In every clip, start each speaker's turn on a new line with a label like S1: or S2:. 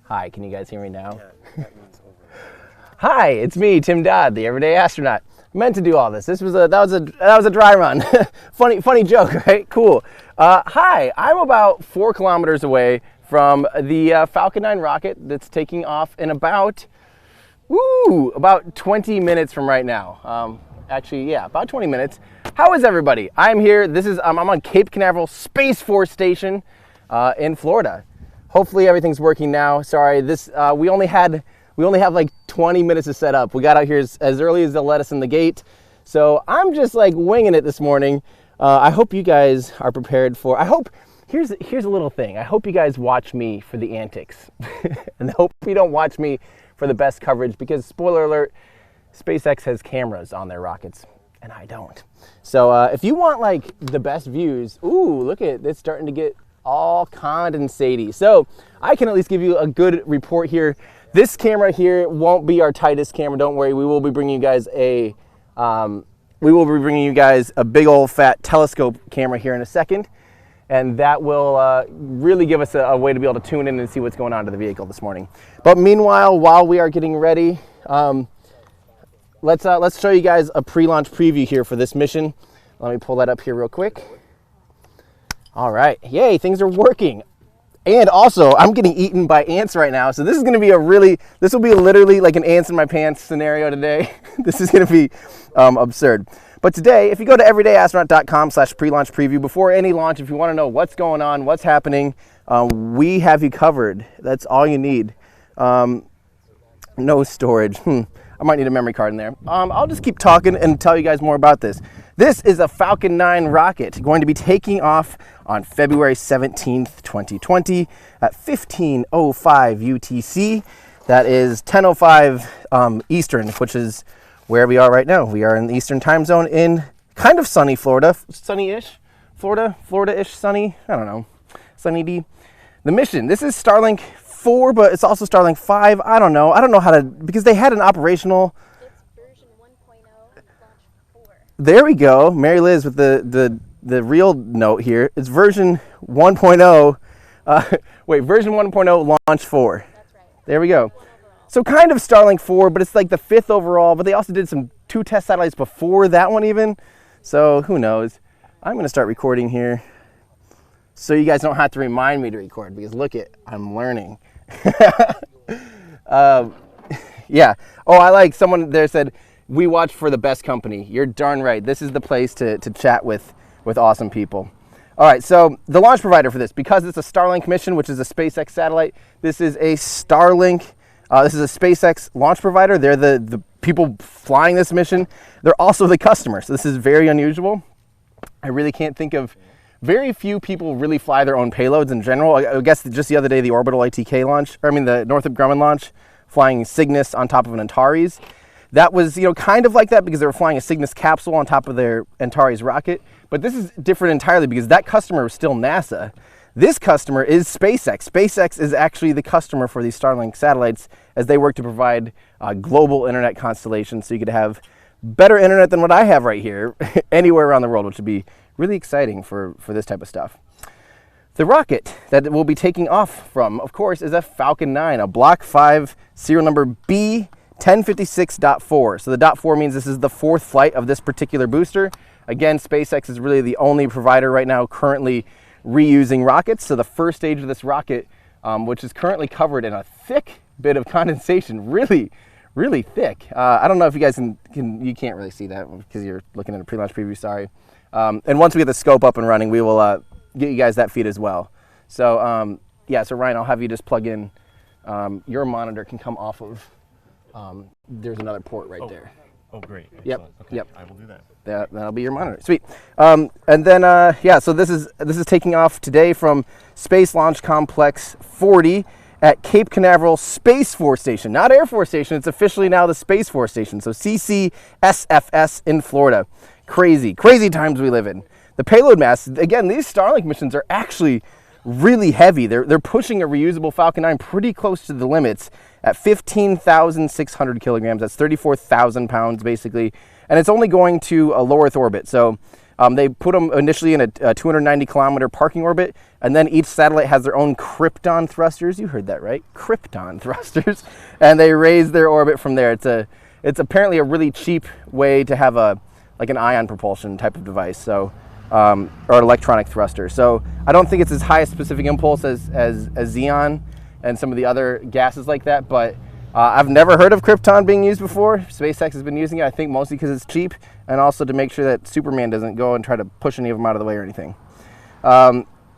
S1: Hi, can you guys hear me now?
S2: Yeah, that means over.
S1: Hi, it's me, Tim Dodd, the Everyday Astronaut. Meant to do all this. That was a dry run. funny joke, right? Cool. Hi, I'm about 4 kilometers away from the Falcon 9 rocket that's taking off in about 20 minutes from right now. Actually, yeah, about 20 minutes. How is everybody? I'm here. I'm on Cape Canaveral Space Force Station in Florida. Hopefully everything's working now. Sorry, we only have like 20 minutes to set up. We got out here as early as they'll let us in the gate. So I'm just like winging it this morning. I hope you guys are prepared for, here's a little thing. I hope you guys watch me for the antics. And I hope you don't watch me for the best coverage because, spoiler alert, SpaceX has cameras on their rockets and I don't. So if you want like the best views, look at it, it's starting to get all condensate-y. So I can at least give you a good report here. This camera here won't be our tightest camera. Don't worry. We will be bringing you guys a big old fat telescope camera here in a second, and that will really give us a way to be able to tune in and see what's going on to the vehicle this morning. But meanwhile, while we are getting ready, let's show you guys a pre-launch preview here for this mission. Let me pull that up here real quick. All right, yay, things are working. And also, I'm getting eaten by ants right now, so this will be literally like an ants in my pants scenario today. This is gonna be absurd. But today, if you go to everydayastronaut.com/pre-launch preview, before any launch, if you wanna know what's going on, what's happening, we have you covered. That's all you need. No storage. I might need a memory card in there. I'll just keep talking and tell you guys more about this. This is a Falcon 9 rocket going to be taking off on February 17th, 2020 at 15:05 UTC. That is 10:05 Eastern, which is where we are right now. We are in the Eastern time zone in kind of sunny Florida. Sunny-ish? Florida-ish sunny? I don't know. Sunny D. The mission, this is Starlink 4, but it's also Starlink 5. I don't know how to, because they had an operational.
S3: It's version 1.0 and launch 4.
S1: There we go. Mary Liz with the real note here. It's version 1.0. Version 1.0 launch 4.
S3: That's right.
S1: There we go. So kind of Starlink 4, but it's like the 5th overall, but they also did 2 test satellites before that one even. So who knows? I'm going to start recording here so you guys don't have to remind me to record because look I'm learning. Yeah. Oh, I like someone there said, we watch for the best company. You're darn right. This is the place to chat with awesome people. All right, so the launch provider for this, because it's a Starlink mission, which is a SpaceX satellite, this is a Starlink, this is a SpaceX launch provider. They're the people flying this mission. They're also the customer, so this is very unusual. I really can't think of, very few people really fly their own payloads in general. I guess just the other day, the orbital ITK launch, the Northrop Grumman launch, flying Cygnus on top of an Antares. That was, kind of like that because they were flying a Cygnus capsule on top of their Antares rocket. But this is different entirely because that customer was still NASA. This customer is SpaceX. SpaceX is actually the customer for these Starlink satellites as they work to provide global internet constellations so you could have better internet than what I have right here anywhere around the world, which would be really exciting for this type of stuff. The rocket that we'll be taking off from, of course, is a Falcon 9, a Block 5 serial number B1056.4. So the .4 means this is the 4th flight of this particular booster. Again, SpaceX is really the only provider right now currently reusing rockets. So the first stage of this rocket, which is currently covered in a thick bit of condensation, really thick. I don't know if you guys you can't really see that because you're looking at a pre-launch preview, sorry. And once we get the scope up and running, we will get you guys that feed as well. So so Ryan, I'll have you just plug in, your monitor can come off of, there's another port right there.
S2: Oh, great. Excellent.
S1: Yep.
S2: Okay,
S1: Yep.
S2: I will do that.
S1: That'll be your monitor. Sweet. And then, so this is taking off today from Space Launch Complex 40 at Cape Canaveral Space Force Station. Not Air Force Station, it's officially now the Space Force Station. So CCSFS in Florida. Crazy times we live in. The payload mass, again, these Starlink missions are actually really heavy. They're pushing a reusable Falcon 9 pretty close to the limits at 15,600 kilograms. That's 34,000 pounds basically. And it's only going to a low Earth orbit. So They put them initially in a 290 kilometer parking orbit, and then each satellite has their own krypton thrusters. You heard that right, krypton thrusters, and they raise their orbit from there. It's apparently a really cheap way to have like an ion propulsion type of device, so or electronic thruster. So I don't think it's as high a specific impulse as Xeon and some of the other gases like that, but I've never heard of krypton being used before. SpaceX has been using it, I think, mostly because it's cheap, and also to make sure that Superman doesn't go and try to push any of them out of the way or anything.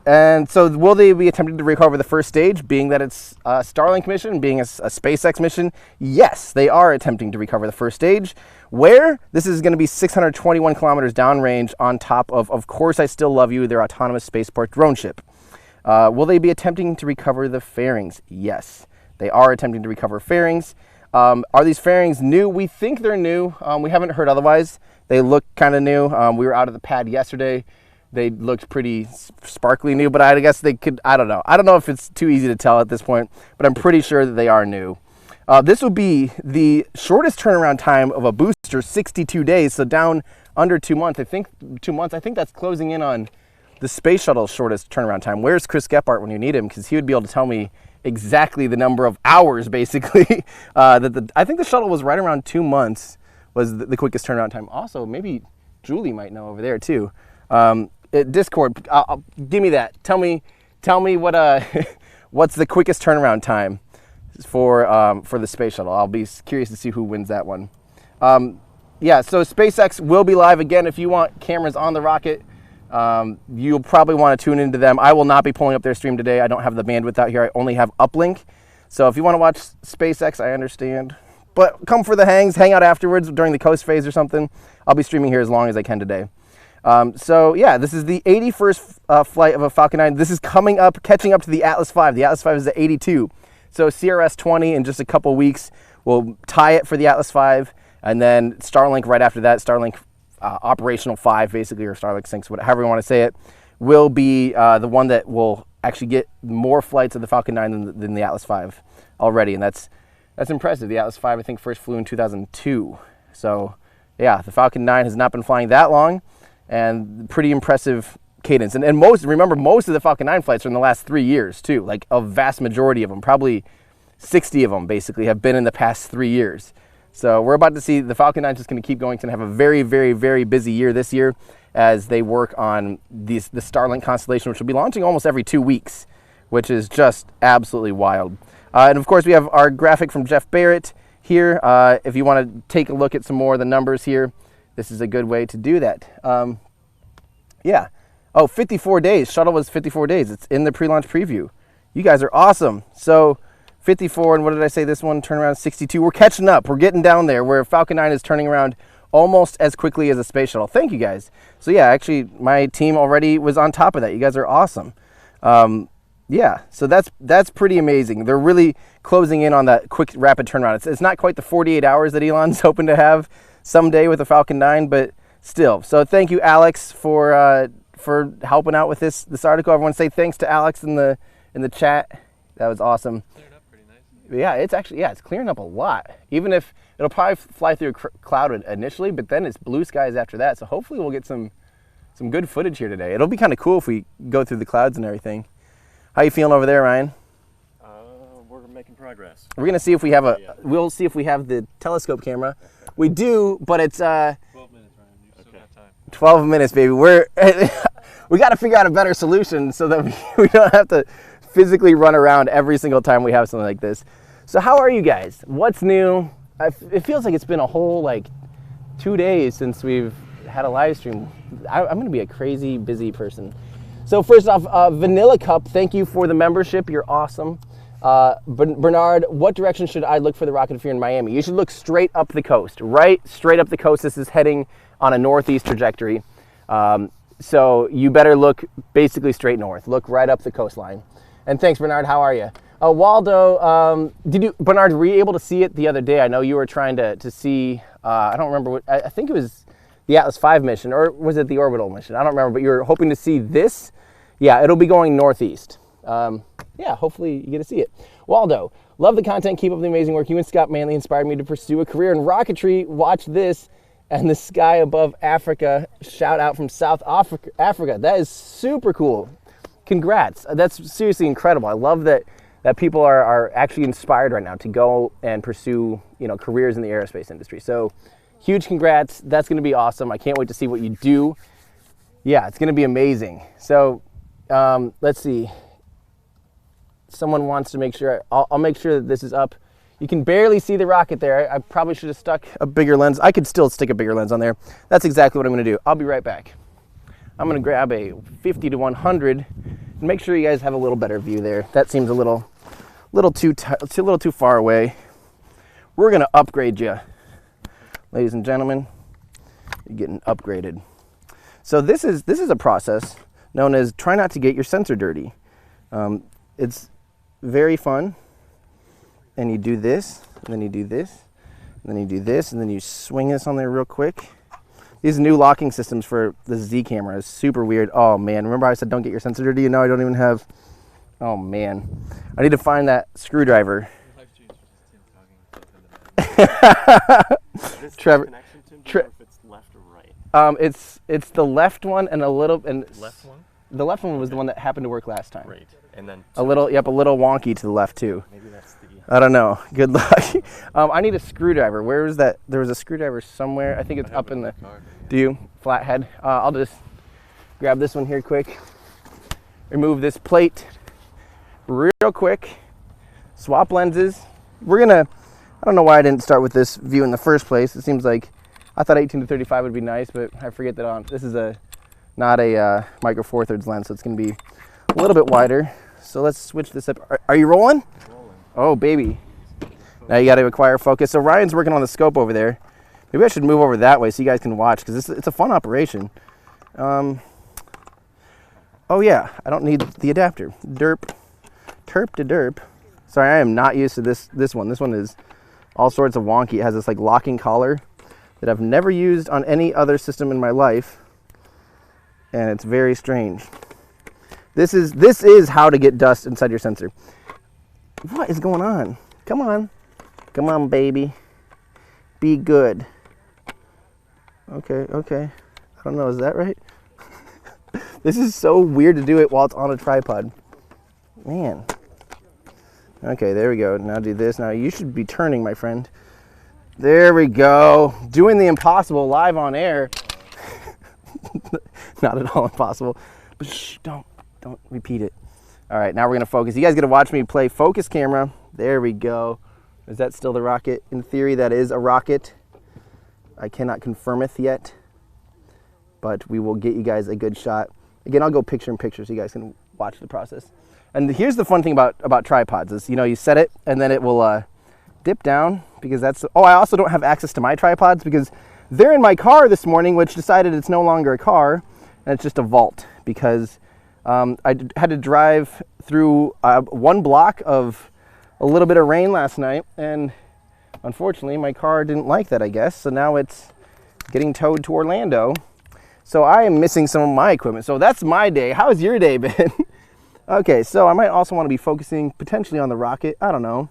S1: And so will they be attempting to recover the first stage, being that it's a Starlink mission, being a SpaceX mission? Yes, they are attempting to recover the first stage. Where? This is going to be 621 kilometers downrange on top of course, I Still Love You, their autonomous spaceport drone ship. Will they be attempting to recover the fairings? Yes. They are attempting to recover fairings. Are these fairings new? We think they're new. We haven't heard otherwise. They look kind of new. We were out of the pad yesterday. They looked pretty sparkly new, but I guess they could, I don't know. I don't know if it's too easy to tell at this point, but I'm pretty sure that they are new. This will be the shortest turnaround time of a booster, 62 days, so down under 2 months. I think 2 months. I think that's closing in on the space shuttle's shortest turnaround time. Where's Chris Gephardt when you need him? Because he would be able to tell me exactly the number of hours, basically. I think the shuttle was right around 2 months was the quickest turnaround time. Also, maybe Julie might know over there too. Discord, give me that. Tell me what what's the quickest turnaround time for the space shuttle. I'll be curious to see who wins that one. Yeah, so SpaceX will be live again. If you want cameras on the rocket, you'll probably want to tune into them. I will not be pulling up their stream today. I don't have the bandwidth out here. I only have uplink. So if you want to watch SpaceX, I understand. But come for the hang out afterwards during the coast phase or something. I'll be streaming here as long as I can today. So yeah, this is the 81st flight of a Falcon 9. This is coming up, catching up to the Atlas V. The Atlas V is the 82. So CRS-20 in just a couple weeks will tie it for the Atlas V. And then Starlink right after that, Starlink Operational 5 basically, or Starlink 6, however you want to say it, will be the one that will actually get more flights of the Falcon 9 than the Atlas V already. And that's impressive. The Atlas V, I think, first flew in 2002. So yeah, the Falcon 9 has not been flying that long, and pretty impressive cadence. And remember, most of the Falcon 9 flights are in the last 3 years too. Like a vast majority of them, probably 60 of them basically, have been in the past 3 years. So we're about to see the Falcon 9 is just going to keep going. It's going to have a very, very, very busy year this year as they work on the Starlink constellation, which will be launching almost every 2 weeks, which is just absolutely wild. And of course, we have our graphic from Jeff Barrett here. If you want to take a look at some more of the numbers here, this is a good way to do that. Yeah. Oh, 54 days. Shuttle was 54 days. It's in the pre-launch preview. You guys are awesome. So 54, and what did I say? This one turned around 62. We're catching up. We're getting down there where Falcon 9 is turning around almost as quickly as a space shuttle. Thank you guys. So yeah, actually my team already was on top of that. You guys are awesome. Yeah, so that's pretty amazing. They're really closing in on that quick, rapid turnaround. It's not quite the 48 hours that Elon's hoping to have someday with the Falcon 9, but still. So thank you, Alex, for helping out with this article. Everyone say thanks to Alex in the chat. That was awesome.
S2: Cleared up pretty nice.
S1: Yeah, it's clearing up a lot. Even if it'll probably fly through a cloud initially, but then it's blue skies after that. So hopefully we'll get some good footage here today. It'll be kind of cool if we go through the clouds and everything. How you feeling over there, Ryan?
S2: We're making progress.
S1: We're gonna see if we have we'll see if we have the telescope camera. We do, but it's
S2: 12 minutes, Ryan. You still got time.
S1: 12 minutes, baby. We got to figure out a better solution so that we don't have to physically run around every single time we have something like this. So how are you guys? What's new? It feels like it's been a whole 2 days since we've had a live stream. I'm gonna be a crazy busy person. So first off, Vanilla Cup, thank you for the membership. You're awesome. Bernard, what direction should I look for the rocket if you're in Miami? You should look straight up the coast, right? Straight up the coast. This is heading on a northeast trajectory. So you better look basically straight north. Look right up the coastline. And thanks, Bernard. How are you? Waldo, Bernard, were you able to see it the other day? I know you were trying to see, I don't remember I think it was the Atlas V mission, or was it the orbital mission? I don't remember, but you were hoping to see this. Yeah, it'll be going northeast. Yeah, hopefully you get to see it. Waldo, love the content. Keep up the amazing work. You and Scott Manley inspired me to pursue a career in rocketry. Watch this and the sky above Africa. Shout out from South Africa. That is super cool. Congrats. That's seriously incredible. I love that people are actually inspired right now to go and pursue, careers in the aerospace industry. So huge congrats. That's going to be awesome. I can't wait to see what you do. Yeah, it's going to be amazing. So let's see. Someone wants to make sure, I'll make sure that this is up. You can barely see the rocket there. I probably should have stuck a bigger lens. I could still stick a bigger lens on there. That's exactly what I'm going to do. I'll be right back. I'm going to grab a 50 to 100 and make sure you guys have a little better view there. That seems a little too far away. We're going to upgrade you. Ladies and gentlemen, you're getting upgraded. So this is a process known as try not to get your sensor dirty. It's very fun. And you do this, and then you do this, and then you do this, and then you swing this on there real quick. These new locking systems for the Z camera is super weird. Oh man, remember I said don't get your sensor dirty? You know I don't even have, oh man. I need to find that screwdriver. Trevor, if it's left or right? It's the left one and a little, and
S2: left one?
S1: The left one was the one that happened to work last time.
S2: Right, and then
S1: a little wonky to the left too.
S2: Maybe that's the...
S1: I don't know. Good luck. I need a screwdriver. Where was that? There was a screwdriver somewhere. I think it's up in the... Do you? Flathead. I'll just grab this one here quick. Remove this plate real quick. Swap lenses. We're going to... I don't know why I didn't start with this view in the first place. It seems like... I thought 18 to 35 would be nice, but I forget that this is not a micro four thirds lens, so it's going to be a little bit wider. So let's switch this up. Are you rolling? Oh, baby. Now you got to acquire focus. So Ryan's working on the scope over there. Maybe I should move over that way so you guys can watch, because it's a fun operation. Oh, yeah. I don't need the adapter. Derp. Terp to derp. Sorry, I am not used to this one. This one is all sorts of wonky. It has this like locking collar that I've never used on any other system in my life. And it's very strange. This is how to get dust inside your sensor. What is going on? Come on. Come on, baby. Be good. Okay. I don't know, is that right? This is so weird to do it while it's on a tripod. Man. Okay, there we go. Now do this. Now you should be turning, my friend. There we go. Doing the impossible live on air. Not at all impossible. But shh, don't repeat it. All right, now we're going to focus. You guys get to watch me play focus camera. There we go. Is that still the rocket? In theory, that is a rocket. I cannot confirm it yet, but we will get you guys a good shot. Again, I'll go picture in picture so you guys can watch the process. And here's the fun thing about tripods is, you set it and then it will dip down because that's... Oh, I also don't have access to my tripods because they're in my car this morning, which decided it's no longer a car and it's just a vault because... I had to drive through one block of a little bit of rain last night, and unfortunately my car didn't like that, I guess. So now it's getting towed to Orlando. So I am missing some of my equipment. So that's my day. How's your day been? Okay, so I might also want to be focusing potentially on the rocket. I don't know.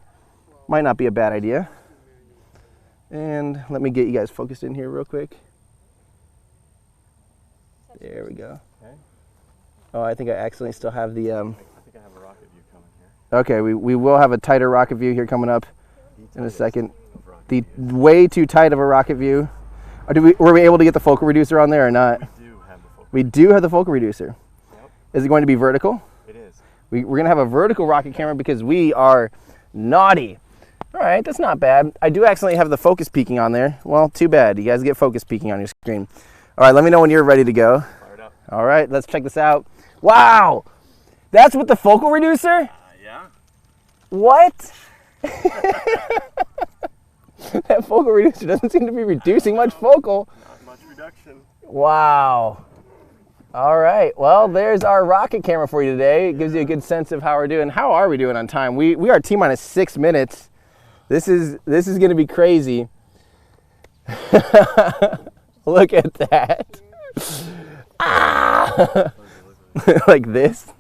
S1: Might not be a bad idea. And let me get you guys focused in here real quick. There we go. Oh, I think I accidentally still have the... I think
S2: I have a rocket view coming here.
S1: Okay, we will have a tighter rocket view here coming up in a second. The way too tight of a rocket view. Were we able to get the focal reducer on there or not? We do have the focal reducer. Yep. Is it going to be vertical?
S2: It is.
S1: We're going to have a vertical rocket camera because we are naughty. All right, that's not bad. I do accidentally have the focus peaking on there. Well, too bad. You guys get focus peaking on your screen. All right, let me know when you're ready to go.
S2: Fired up.
S1: All right, let's check this out. Wow, that's with the focal reducer?
S2: Yeah.
S1: What? That focal reducer doesn't seem to be reducing much focal.
S2: Not much reduction.
S1: Wow. All right, well, there's our rocket camera for you today. It gives you a good sense of how we're doing. How are we doing on time? We are T-minus 6 minutes. This is going to be crazy. Look at that. Ah! Like this.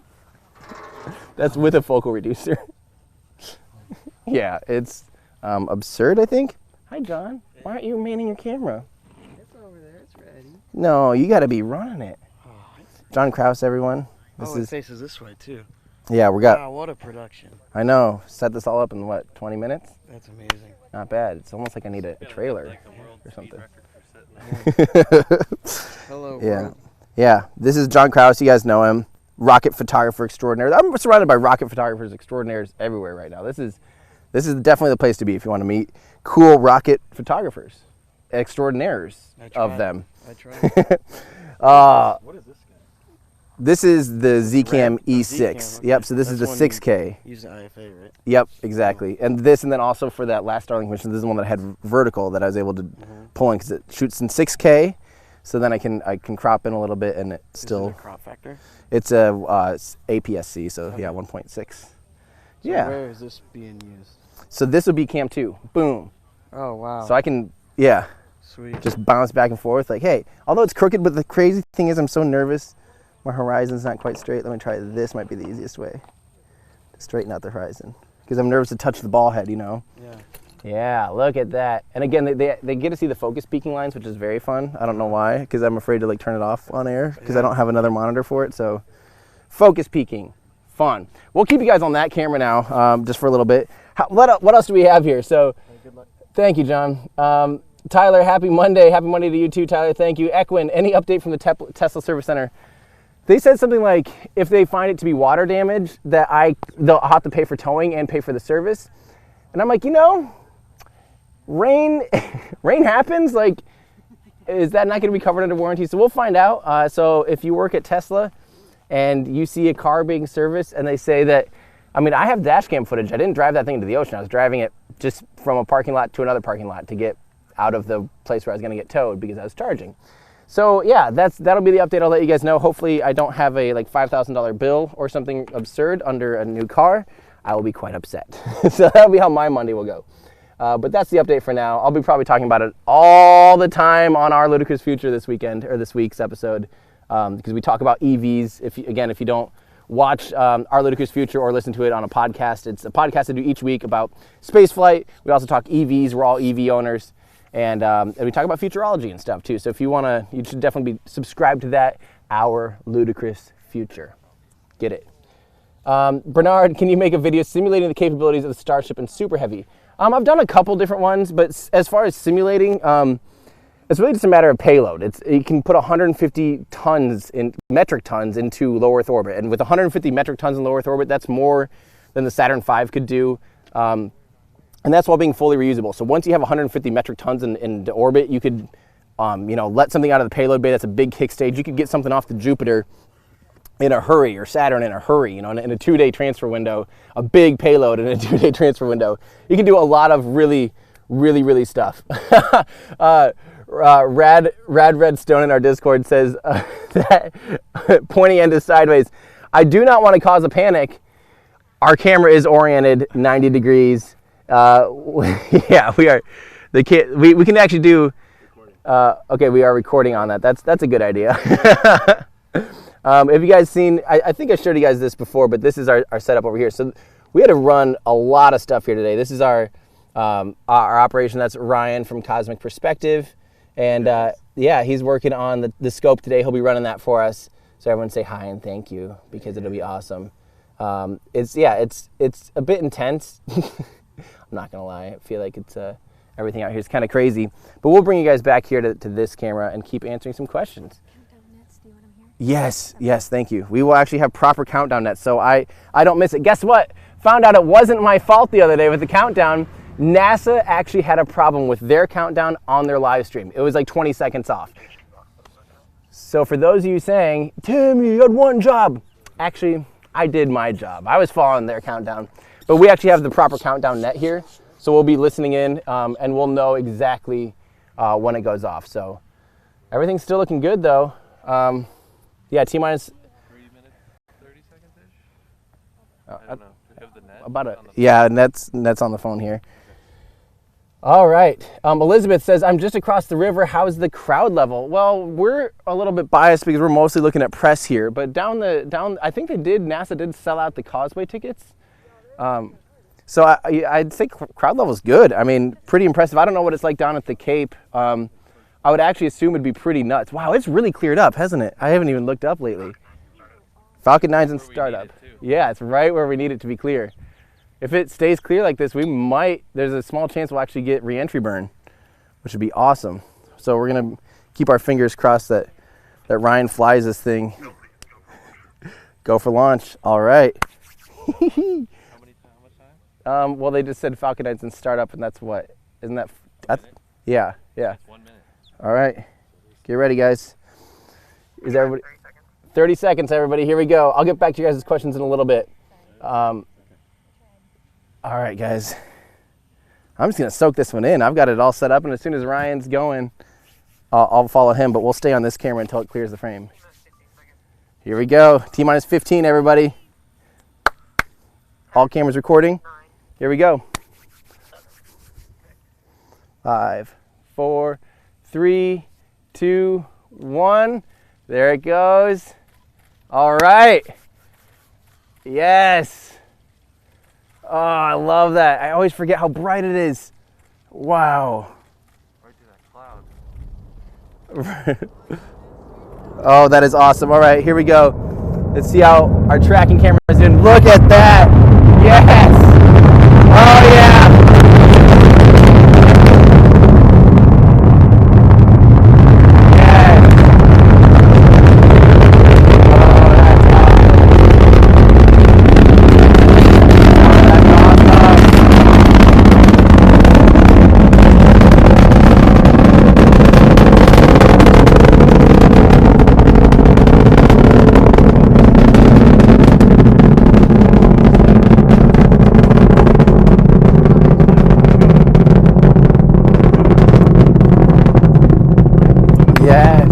S1: That's with a focal reducer. Yeah, it's absurd, I think. Hi, John. Why aren't you manning your camera? No, you got to be running it. John Krause, everyone.
S4: It faces this way too.
S1: Yeah, we got.
S4: Wow, what a production.
S1: I know. Set this all up in what, 20 minutes?
S4: That's amazing.
S1: Not bad. It's almost like I need a trailer or something.
S4: Hello,
S1: Yeah.
S4: world.
S1: Yeah. This is John Krause. You guys know him. Rocket photographer extraordinaire. I'm surrounded by rocket photographers extraordinaires everywhere right now. This is definitely the place to be if you want to meet cool rocket photographers, extraordinaires of them.
S4: I tried.
S2: What is this guy?
S1: This is the Zcam
S4: The
S1: E6.
S4: Zcam, okay.
S1: Yep, so this is the
S4: That's one
S1: 6K.
S4: Use the IFA, right?
S1: Yep, exactly. And then also for that last Starlink mission, this is the one that had vertical that I was able to pull in because it shoots in 6K. So then I can crop in a little bit and it still.
S4: Is it a crop factor?
S1: It's a APS-C, so yeah, 1.6.
S4: So
S1: Yeah.
S4: where is this being used?
S1: So this would be Cam 2. Boom.
S4: Oh, wow.
S1: So I can, yeah,
S4: Sweet.
S1: just bounce back and forth. Like, hey, although it's crooked, but the crazy thing is I'm so nervous. My horizon's not quite straight. Let me try this. Might be the easiest way to straighten out the horizon. Because I'm nervous to touch the ball head, you know?
S4: Yeah.
S1: Yeah, look at that. And again, they get to see the focus peaking lines, which is very fun. I don't know why, because I'm afraid to like turn it off on air because I don't have another monitor for it. So focus peaking, fun. We'll keep you guys on that camera now just for a little bit. What else do we have here? So
S4: Good luck.
S1: thank you, John. Tyler, happy Monday. Happy Monday to you too, Tyler. Thank you. Equin, any update from the Tesla Service Center? They said something like if they find it to be water damage, that they'll have to pay for towing and pay for the service. And I'm like, you know, rain happens. Like, is that not going to be covered under warranty? So we'll find out. So if you work at Tesla and you see a car being serviced and they say that, I mean, I have dash cam footage. I didn't drive that thing into the ocean. I was driving it just from a parking lot to another parking lot to get out of the place where I was going to get towed because I was charging. So yeah, that'll be the update. I'll let you guys know. Hopefully I don't have a like $5,000 bill or something absurd under a new car. I will be quite upset. So that'll be how my Monday will go. But that's the update for now. I'll be probably talking about it all the time on our Ludicrous Future this weekend or this week's episode because we talk about EVs. If you don't watch our Ludicrous Future or listen to it on a podcast, it's a podcast I do each week about space flight. We also talk EVs. We're all EV owners. And we talk about futurology and stuff too. So if you want to, you should definitely be subscribed to that, Our Ludicrous Future. Get it. Bernard, can you make a video simulating the capabilities of the Starship and Super Heavy? I've done a couple different ones, but as far as simulating, it's really just a matter of payload. You can put 150 metric tons into low Earth orbit. And with 150 metric tons in low Earth orbit, that's more than the Saturn V could do. And that's while being fully reusable. So once you have 150 metric tons in the orbit, you could, let something out of the payload bay. That's a big kick stage. You could get something off the Jupiter in a hurry, or Saturn in a hurry, in a 2-day transfer window, a big payload in a 2-day transfer window. You can do a lot of really, really, really stuff. Rad Red Stone in our Discord says that pointing end is sideways. I do not want to cause a panic. Our camera is oriented 90 degrees. Yeah, we are. We can actually do. Okay, we are recording on that. That's a good idea. Have you guys seen? I think I showed you guys this before, but this is our setup over here. So we had to run a lot of stuff here today. This is our operation. That's Ryan from Cosmic Perspective, and yeah, he's working on the scope today. He'll be running that for us. So everyone say hi and thank you because it'll be awesome. It's a bit intense. I'm not gonna lie. I feel like it's everything out here is kind of crazy. But we'll bring you guys back here to this camera and keep answering some questions.
S3: Countdown nets, do you want them here?
S1: Yes, thank you. We will actually have proper countdown nets, so I don't miss it. Guess what? Found out it wasn't my fault the other day with the countdown. NASA actually had a problem with their countdown on their live stream. It was like 20 seconds off. So for those of you saying, Tim, you had one job. Actually, I did my job. I was following their countdown. But we actually have the proper countdown net here, so we'll be listening in, and we'll know exactly when it goes off. So everything's still looking good, though. Yeah, T-minus
S2: 3 minutes, 30 seconds-ish? I don't know. Do you have the net?
S1: about a yeah. Net's on the phone here. All right. Elizabeth says, I'm just across the river. How's the crowd level? Well, we're a little bit biased because we're mostly looking at press here, but down I think NASA did sell out the Causeway tickets. So I'd say crowd level's good. I mean, pretty impressive. I don't know what it's like down at the Cape. I'm I would actually assume it'd be pretty nuts. Wow, it's really cleared up, hasn't it? I haven't even looked up lately. Falcon 9's in startup. Yeah, it's right where we need it to be clear. If it stays clear like this, there's a small chance we'll actually get re-entry burn, which would be awesome. So we're gonna keep our fingers crossed that Ryan flies this thing. Go for launch. All right.
S2: How much time?
S1: Well, they just said Falcon 9's in startup, and that's what? Isn't that? Yeah.
S2: That's 1 minute.
S1: All right. Get ready, guys. Is everybody? 30 seconds, everybody. Here we go. I'll get back to you guys' questions in a little bit. All right, guys. I'm just going to soak this one in. I've got it all set up, and as soon as Ryan's going, I'll follow him, but we'll stay on this camera until it clears the frame. Here we go. T-minus 15, everybody. All cameras recording. Here we go. 5, 4, 3, 2, 1. There it goes. All right. Yes. Oh, I love that. I always forget how bright it is. Wow.
S2: Right through that cloud.
S1: Oh, that is awesome. All right, here we go. Let's see how our tracking camera is doing. Look at that. Yes. Oh, yeah. Yes.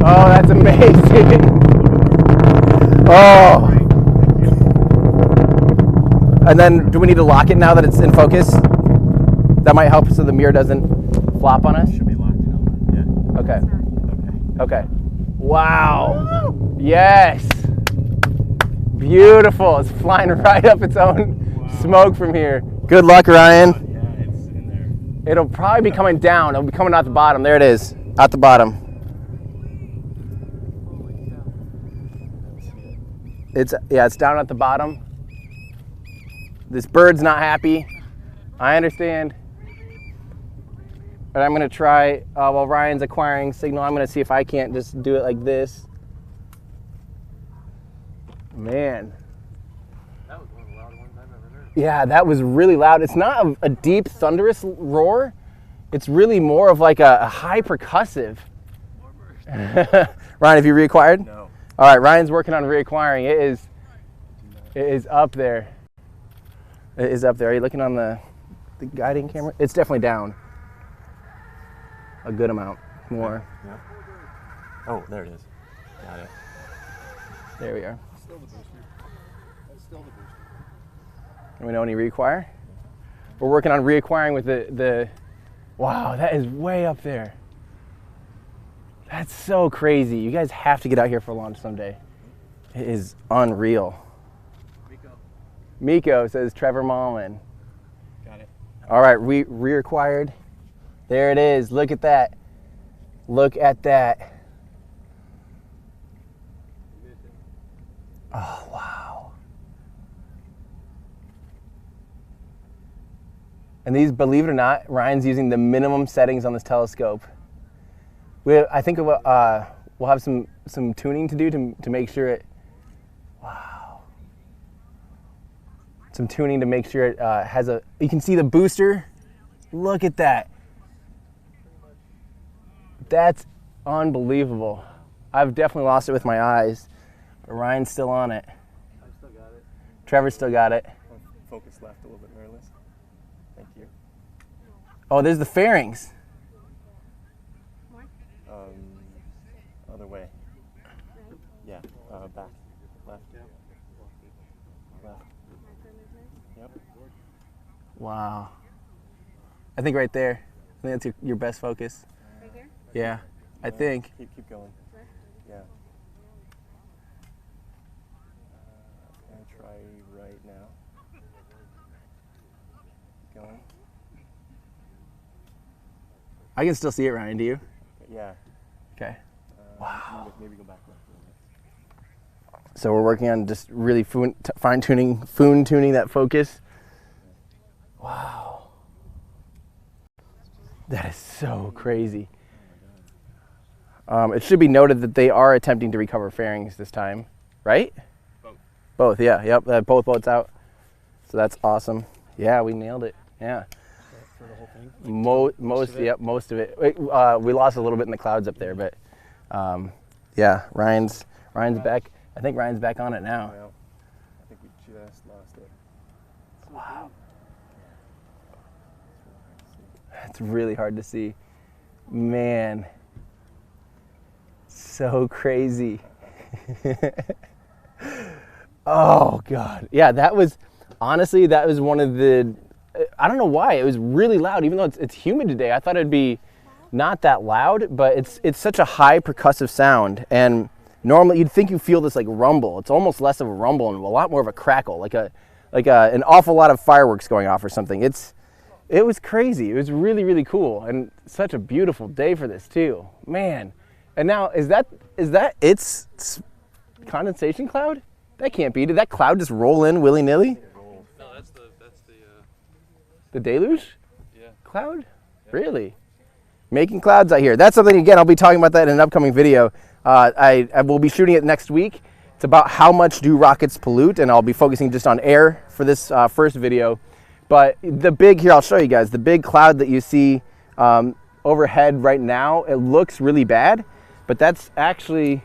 S1: Oh, that's amazing. Oh. And then, do we need to lock it now that it's in focus? That might help so the mirror doesn't flop on us?
S5: Should be locked in. Yeah.
S1: Okay.
S5: Okay.
S1: Okay. Wow. Yes. Beautiful. It's flying right up its own smoke from here. Good luck, Ryan.
S5: Yeah, it's in there.
S1: It'll probably be coming down. It'll be coming out the bottom. There it is. Out the bottom. It's down at the bottom. This bird's not happy. I understand. But I'm gonna try, while Ryan's acquiring signal, I'm gonna see if I can't just do it like this. Man.
S2: That was one of the loud ones I've ever heard.
S1: Yeah, that was really loud. It's not a deep, thunderous roar. It's really more of like a high percussive. Ryan, have you reacquired?
S5: No.
S1: All right, Ryan's working on reacquiring. It is up there. It is up there. Are you looking on the guiding camera? It's definitely down. A good amount more.
S5: Yeah. Oh, there it is. Got it.
S1: There we are.
S2: Still the booster. That's still the booster.
S1: Do we know any reacquire? We're working on reacquiring with the. Wow, that is way up there. That's so crazy. You guys have to get out here for launch someday. It is unreal. Miko says Trevor Mullen.
S5: Got it.
S1: All right, reacquired. There it is. Look at that. Look at that. Oh, wow. And these, believe it or not, Ryan's using the minimum settings on this telescope. I think we'll have some tuning to do to make sure it. Wow. Some tuning to make sure it has a. You can see the booster. Look at that. That's unbelievable. I've definitely lost it with my eyes, but Ryan's still on it.
S2: I still got it.
S1: Trevor's still got it.
S5: Focus left a little bit, Marilyn. Thank you.
S1: Oh, there's the fairings.
S5: Other way. Yeah. Back. Left. Left. Yep.
S1: Wow. I think right there. I think that's your best focus.
S3: Right here?
S1: Yeah, I think.
S5: Keep going. Yeah. I'm gonna try right now. Going.
S1: I can still see it, Ryan. Do you?
S5: Yeah.
S1: Okay.
S5: Wow. Maybe go back left.
S1: So we're working on just really fine-tuning that focus. Wow. That is so crazy. It should be noted that they are attempting to recover fairings this time, right? Both, yeah. Yep, both boats out. So that's awesome. Yeah, we nailed it. Yeah.
S4: For the whole thing?
S1: Most of it. We lost a little bit in the clouds up there, but yeah, Ryan's back. I think Ryan's back on it now.
S5: Well, I think we just lost it.
S1: Wow. It's really hard to see. Man. So crazy. Oh God. Yeah, that was one of the, I don't know why, it was really loud, even though it's humid today. I thought it'd be not that loud, but it's such a high percussive sound, and normally you'd think you feel this like rumble. It's almost less of a rumble and a lot more of a crackle, like an awful lot of fireworks going off or something. It was crazy. It was really, really cool, and such a beautiful day for this too, man. And now is that its condensation cloud? That can't be. Did that cloud just roll in willy-nilly?
S2: No, that's
S1: The deluge?
S2: yeah.
S1: Cloud? Yeah. Really? Making clouds out here. That's something, again, I'll be talking about that in an upcoming video. I will be shooting it next week. It's about how much do rockets pollute, and I'll be focusing just on air for this first video. But here, I'll show you guys, the big cloud that you see overhead right now, it looks really bad, but that's actually,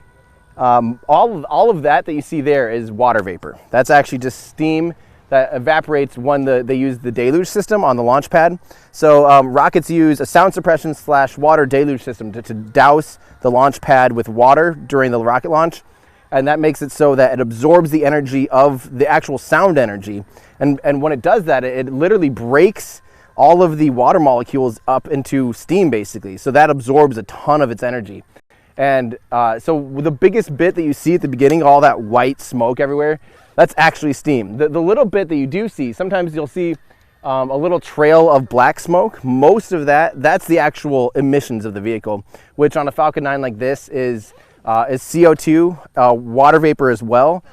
S1: all of that you see there is water vapor. That's actually just steam that evaporates when they use the deluge system on the launch pad. So rockets use a sound suppression / water deluge system to douse the launch pad with water during the rocket launch. And that makes it so that it absorbs the energy of the actual sound energy. And when it does that, it literally breaks all of the water molecules up into steam, basically. So that absorbs a ton of its energy. And so the biggest bit that you see at the beginning, all that white smoke everywhere, that's actually steam. The little bit that you do see, sometimes you'll see a little trail of black smoke. Most of that's the actual emissions of the vehicle, which on a Falcon 9 like this is CO2, water vapor as well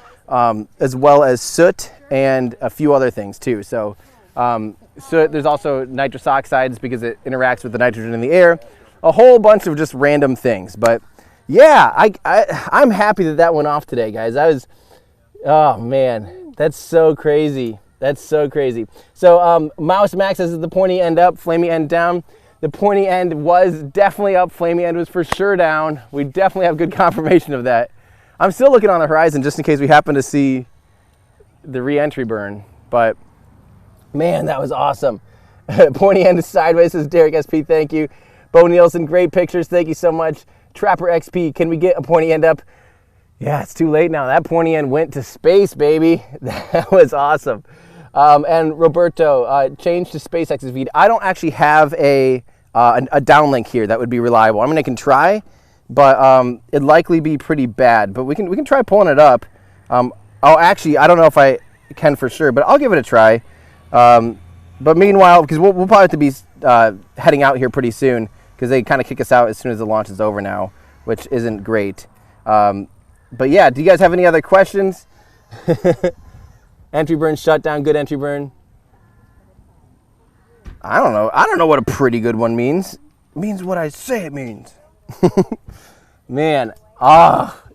S1: as soot and a few other things too. So there's also nitrous oxides because it interacts with the nitrogen in the air, a whole bunch of just random things. But yeah, I'm happy that went off today, guys. Oh man, that's so crazy. That's so crazy. So Mouse Max says the pointy end up, flamey end down. The pointy end was definitely up, flamey end was for sure down. We definitely have good confirmation of that. I'm still looking on the horizon just in case we happen to see the re-entry burn, but man, that was awesome. Pointy end is sideways, says Derek SP, thank you. Bo Nielsen, great pictures, thank you so much. Trapper XP, can we get a pointy end up? Yeah, it's too late now. That pointy end went to space, baby. That was awesome. And Roberto, change to SpaceX's feed. I don't actually have a downlink here that would be reliable. I mean, I can try, but it'd likely be pretty bad. But we can try pulling it up. Actually, I don't know if I can for sure, but I'll give it a try. But meanwhile, because we'll probably have to be heading out here pretty soon, because they kind of kick us out as soon as the launch is over now, which isn't great. But yeah, do you guys have any other questions? Entry burn shut down, good entry burn. I don't know. I don't know what a pretty good one means. It means what I say it means. Man,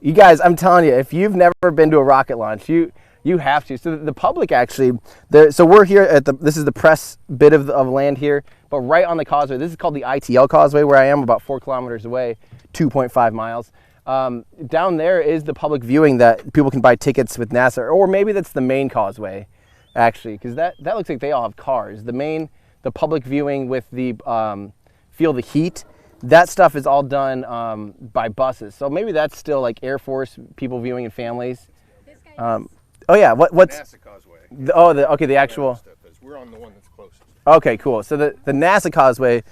S1: you guys, I'm telling you, if you've never been to a rocket launch, you have to. So the public actually, so we're here at this is the press bit of land here, but right on the causeway. This is called the ITL Causeway, where I am, about 4 kilometers away, 2.5 miles. Down there is the public viewing that people can buy tickets with NASA, or maybe that's the main causeway, actually, because that looks like they all have cars. The public viewing with the feel the heat, that stuff is all done by buses. So maybe that's still like Air Force people viewing and families. Oh yeah, what's
S5: NASA Causeway?
S1: The actual.
S5: We're on the one that's closest.
S1: Okay, cool. So the NASA Causeway,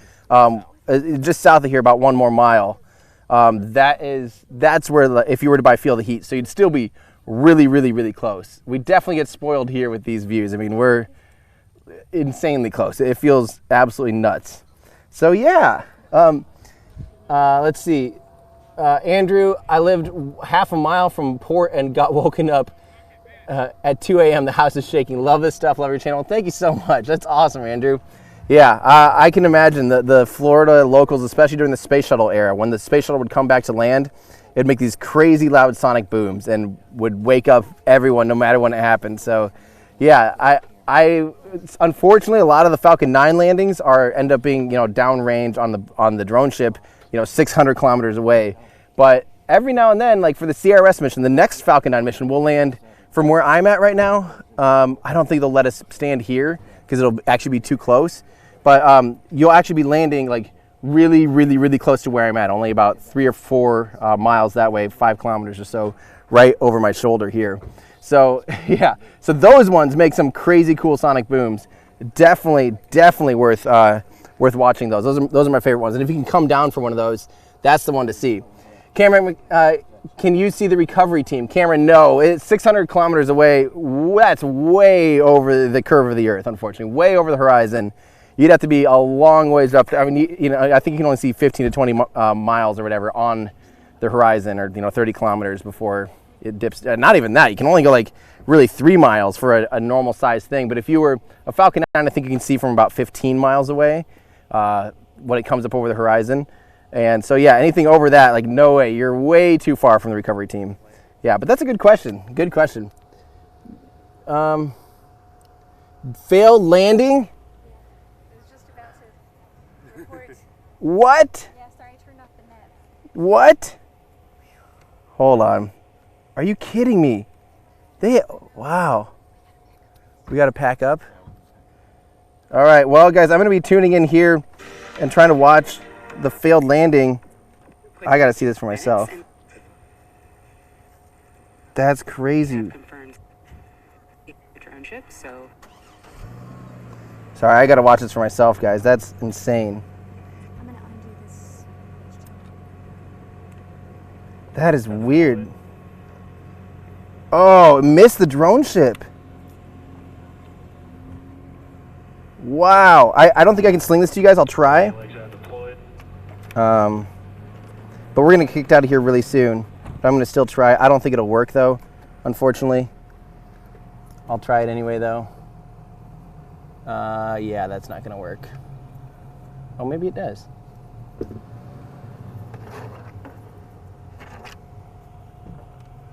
S1: just south of here, about 1 more mile. That's where if you were to buy Feel the Heat, so you'd still be really, really, really close. We definitely get spoiled here with these views. I mean, we're insanely close. It feels absolutely nuts. So yeah, Let's see. Andrew, I lived half a mile from port and got woken up at 2 a.m. The house is shaking. Love this stuff. Love your channel. Thank you so much. That's awesome, Andrew. Yeah, I can imagine the Florida locals, especially during the space shuttle era, when the space shuttle would come back to land, it'd make these crazy loud sonic booms and would wake up everyone no matter when it happened. So, yeah, unfortunately a lot of the Falcon 9 landings end up being downrange on the drone ship, 600 kilometers away. But every now and then, like for the CRS mission, the next Falcon 9 mission, we'll land from where I'm at right now. I don't think they'll let us stand here because it'll actually be too close. But you'll actually be landing like really, really, really close to where I'm at, only about 3 or 4 miles that way, 5 kilometers or so, right over my shoulder here. So yeah, so those ones make some crazy cool sonic booms. Definitely worth watching those. Those are my favorite ones. And if you can come down from one of those, that's the one to see. Cameron, can you see the recovery team? Cameron, no, it's 600 kilometers away. That's way over the curve of the Earth, unfortunately, way over the horizon. You'd have to be a long ways up there. I mean, I think you can only see 15 to 20 miles or whatever on the horizon, or 30 kilometers before it dips. Not even that. You can only go like really 3 miles for a normal size thing. But if you were a Falcon 9, I think you can see from about 15 miles away when it comes up over the horizon. And so, yeah, anything over that, like, no way. You're way too far from the recovery team. Yeah, but that's a good question. Good question. Failed landing?
S3: I was just about to report.
S1: What?
S3: Yeah, sorry, I turned off the net.
S1: What? Hold on. Are you kidding me? Wow. We got to pack up. All right, well, guys, I'm going to be tuning in here and trying to watch the failed landing. I got to see this for myself. That's crazy. Sorry, I got to watch this for myself, guys. That's insane.
S3: I'm going to undo this.
S1: That is weird. Oh, it missed the drone ship. Wow. I don't think I can sling this to you guys. I'll try. But we're going to get kicked out of here really soon. But I'm going to still try. I don't think it'll work, though, unfortunately. I'll try it anyway, though. Yeah, that's not going to work. Oh, maybe it does.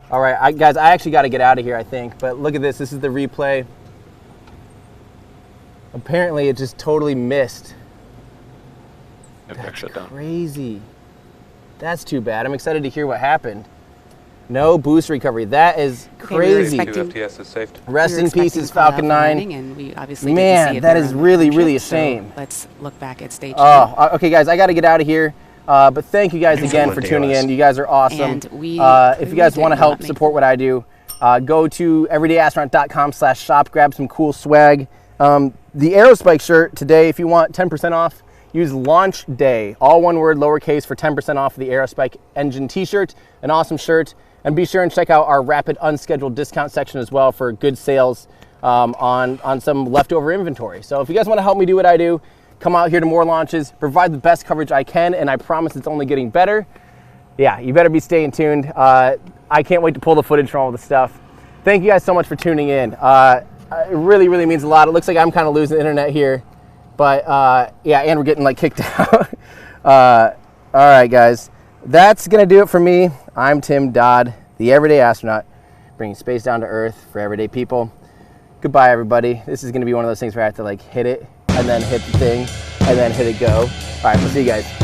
S1: All right, guys, I actually got to get out of here, I think. But look at this. This is the replay. Apparently, it just totally missed. That's crazy. That's too bad. I'm excited to hear what happened. No boost recovery. That is crazy.
S2: FTS is saved.
S1: Rest in pieces, Falcon 9.
S6: And we obviously
S1: Man, that is really, really a shame.
S6: Let's look back at stage 2.
S1: Oh, okay, guys, I got to get out of here. But thank you guys again for tuning in. You guys are awesome.
S6: And
S1: if you guys want to help support what I do, go to everydayastronaut.com/shop, grab some cool swag. The Aerospike shirt today, if you want 10% off, use launch day, all one word, lowercase, for 10% off the Aerospike engine t-shirt. An awesome shirt. And be sure and check out our rapid unscheduled discount section as well for good sales on some leftover inventory. So if you guys want to help me do what I do, come out here to more launches, provide the best coverage I can, and I promise it's only getting better. Yeah, you better be staying tuned. I can't wait to pull the footage from all the stuff. Thank you guys so much for tuning in. It really, really means a lot. It looks like I'm kind of losing the internet here. But yeah, and we're getting like kicked out. All right, guys. That's going to do it for me. I'm Tim Dodd, the Everyday Astronaut, bringing space down to Earth for everyday people. Goodbye, everybody. This is going to be one of those things where I have to like hit it and then hit the thing and then hit it go. All right, we'll see you guys.